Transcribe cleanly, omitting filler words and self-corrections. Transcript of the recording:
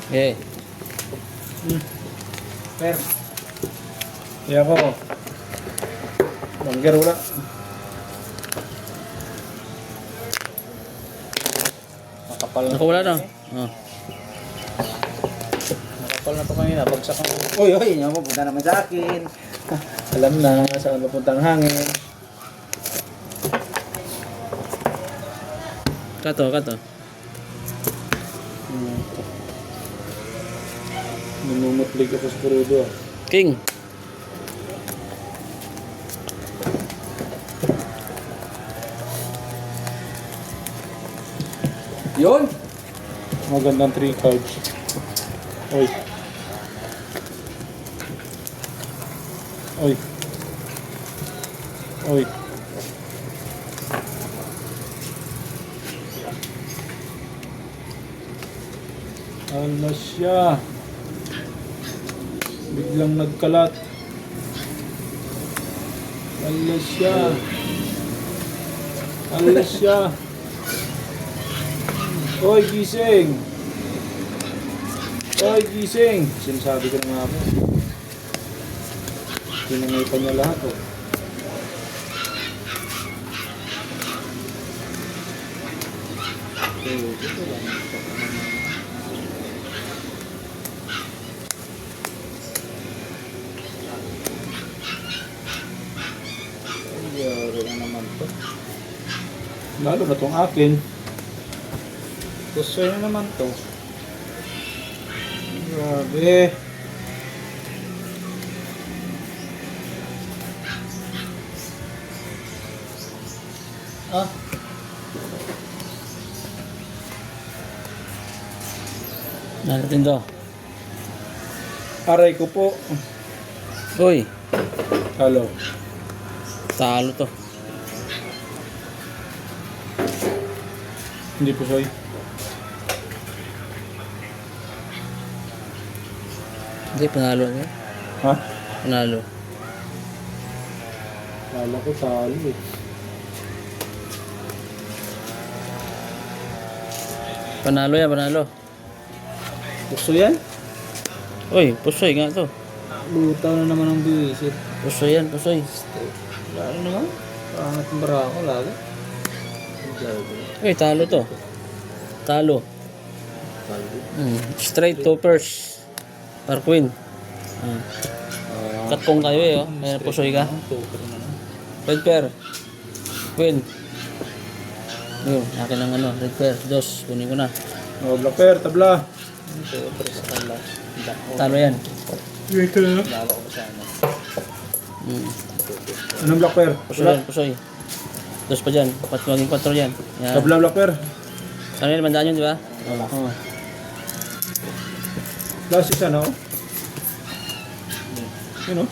Okay. Per. Iya ko. Bangger wala. Makapal na. Ako wala na. Oh. Makapal na to kanina. Bagsak ang... Uy, yan mo. Punta naman sa akin. Alam na saan mapuntang hangin. Kato. Namumutlig ako sa kurudo. King. Yun! Magandang 3 cards. Oy. Oy. Oy. Ala siya. Biglang nagkalat. Ala siya. Ala siya. Oy, gising! Oy, gising! Sinasabi ko na nga po. Pinangay pa niya lahat, oh. Okay, ito lang. Ay, na naman to. Lalo na tong akin. Gusto na naman to. Grabe. Ah. Narating to. Aray ko po. Uy. Halo. Talo to. Hindi po soy. Hindi, panalo niya. Ha? Panalo. Kala ko talo eh. Panalo yan, panalo. Gusto yan? Uy, pusoy nga to. Lutaw na naman ang biwisit. Pusoy yan, pusoy. Lalo naman. Pangat ang barako lalo. Uy, talo to. Talo. Straight toppers. Par queen. Katkong tayo eh, oh. May pusoy ka. Red pair. Queen. Yun, akin ang ano, red pair. Dos, kunin ko na. Oh, black pair, tabla. Talo yan. Ito na. Anong black pair? Pusoy yan, pusoy. Dos pa dyan. Maging 4 yan. Yan. Tabla black pair. Ano yan, mandaan yun, di ba? Oo. Last isa na oh. Yun oh.